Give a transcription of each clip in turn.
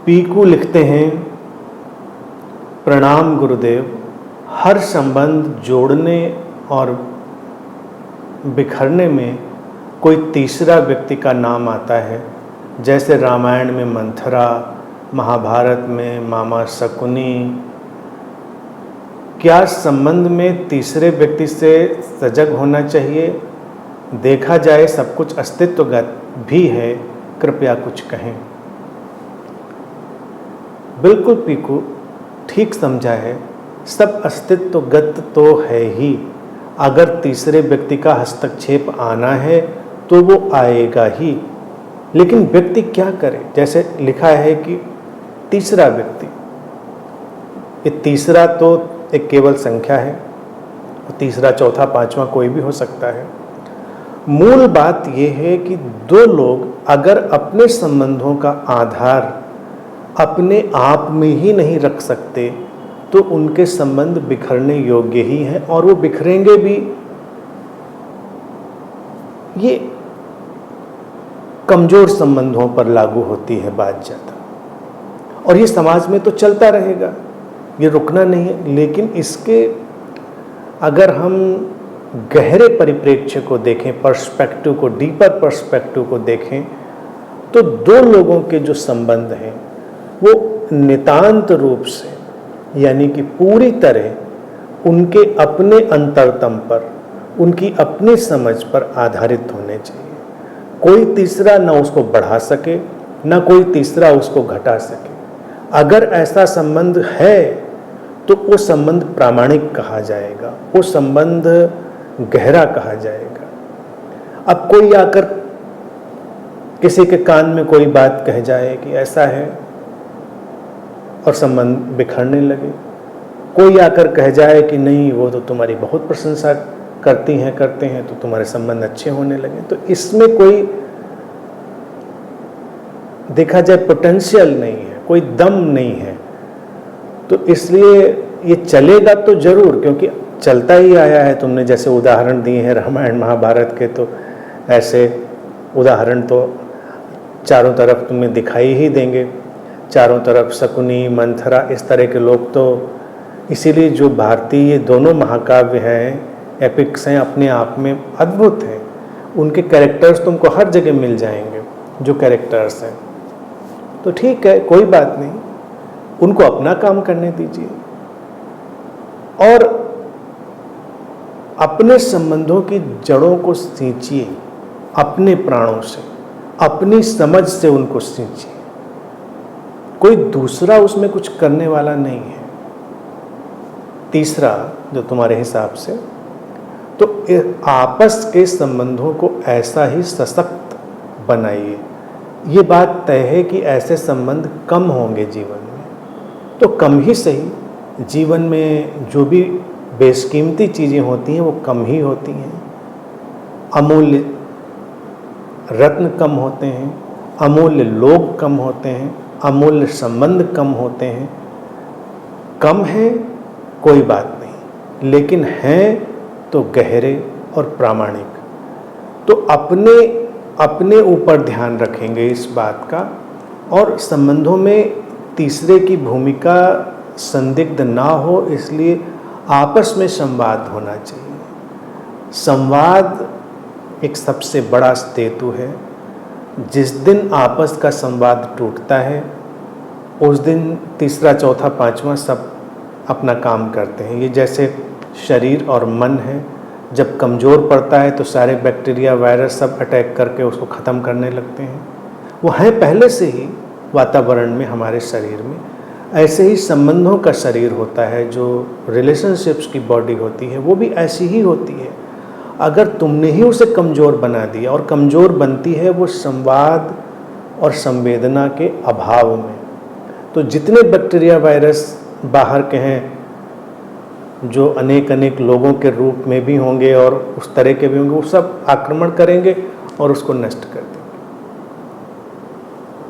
पीकू लिखते हैं, प्रणाम गुरुदेव। हर संबंध जोड़ने और बिखरने में कोई तीसरा व्यक्ति का नाम आता है, जैसे रामायण में मंथरा, महाभारत में मामा शकुनी। क्या संबंध में तीसरे व्यक्ति से सजग होना चाहिए? देखा जाए सब कुछ अस्तित्वगत भी है, कृपया कुछ कहें। बिल्कुल पीकू, ठीक समझा है। सब अस्तित्वगत तो है ही। अगर तीसरे व्यक्ति का हस्तक्षेप आना है तो वो आएगा ही, लेकिन व्यक्ति क्या करे? जैसे लिखा है कि तीसरा व्यक्ति, ये तीसरा तो एक केवल संख्या है, तीसरा चौथा पांचवा कोई भी हो सकता है। मूल बात यह है कि दो लोग अगर अपने संबंधों का आधार अपने आप में ही नहीं रख सकते तो उनके संबंध बिखरने योग्य ही हैं, और वो बिखरेंगे भी। ये कमजोर संबंधों पर लागू होती है बात ज़्यादा, और ये समाज में तो चलता रहेगा, ये रुकना नहीं है। लेकिन इसके अगर हम गहरे परिप्रेक्ष्य को देखें, पर्सपेक्टिव को, डीपर पर्सपेक्टिव को देखें, तो दो लोगों के जो संबंध हैं वो नितांत रूप से, यानी कि पूरी तरह उनके अपने अंतरतम पर, उनकी अपनी समझ पर आधारित होने चाहिए। कोई तीसरा ना उसको बढ़ा सके, ना कोई तीसरा उसको घटा सके। अगर ऐसा संबंध है तो वो संबंध प्रामाणिक कहा जाएगा, वो संबंध गहरा कहा जाएगा। अब कोई आकर किसी के कान में कोई बात कह जाए कि ऐसा है, और संबंध बिखरने लगे। कोई आकर कह जाए कि नहीं, वो तो तुम्हारी बहुत प्रशंसा करते हैं तो तुम्हारे संबंध अच्छे होने लगे। तो इसमें कोई देखा जाए पोटेंशियल नहीं है, कोई दम नहीं है। तो इसलिए ये चलेगा तो जरूर, क्योंकि चलता ही आया है। तुमने जैसे उदाहरण दिए हैं रामायण महाभारत के, तो ऐसे उदाहरण तो चारों तरफ तुम्हें दिखाई ही देंगे। चारों तरफ शकुनी, मंथरा, इस तरह के लोग। तो इसीलिए जो भारतीय दोनों महाकाव्य हैं, एपिक्स हैं, अपने आप में अद्भुत हैं। उनके कैरेक्टर्स तुमको हर जगह मिल जाएंगे, जो कैरेक्टर्स हैं। तो ठीक है, कोई बात नहीं, उनको अपना काम करने दीजिए, और अपने संबंधों की जड़ों को सींचिए, अपने प्राणों से, अपनी समझ से उनको सींचिए। कोई दूसरा उसमें कुछ करने वाला नहीं है। तीसरा जो तुम्हारे हिसाब से, तो आपस के संबंधों को ऐसा ही सशक्त बनाइए। ये बात तय है कि ऐसे संबंध कम होंगे जीवन में, तो कम ही सही। जीवन में जो भी बेशकीमती चीज़ें होती हैं वो कम ही होती हैं। अमूल्य रत्न कम होते हैं, अमूल्य लोग कम होते हैं, अमूल्य संबंध कम होते हैं। कम है कोई बात नहीं, लेकिन हैं तो गहरे और प्रामाणिक। तो अपने ऊपर ध्यान रखेंगे इस बात का, और संबंधों में तीसरे की भूमिका संदिग्ध ना हो, इसलिए आपस में संवाद होना चाहिए। संवाद एक सबसे बड़ा सेतु है। जिस दिन आपस का संवाद टूटता है, उस दिन तीसरा चौथा पांचवा सब अपना काम करते हैं। ये जैसे शरीर और मन है, जब कमज़ोर पड़ता है तो सारे बैक्टीरिया, वायरस सब अटैक करके उसको ख़त्म करने लगते हैं। वो है पहले से ही वातावरण में, हमारे शरीर में। ऐसे ही संबंधों का शरीर होता है, जो रिलेशनशिप्स की बॉडी होती है, वो भी ऐसी ही होती है। अगर तुमने ही उसे कमज़ोर बना दिया, और कमज़ोर बनती है वो संवाद और संवेदना के अभाव में। तो जितने बैक्टीरिया, वायरस बाहर के हैं, जो अनेक लोगों के रूप में भी होंगे और उस तरह के भी होंगे, वो सब आक्रमण करेंगे और उसको नष्ट कर देंगे।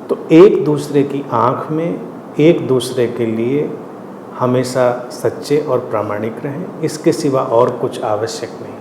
तो एक दूसरे की आँख में, एक दूसरे के लिए हमेशा सच्चे और प्रामाणिक रहें। इसके सिवा और कुछ आवश्यक नहीं।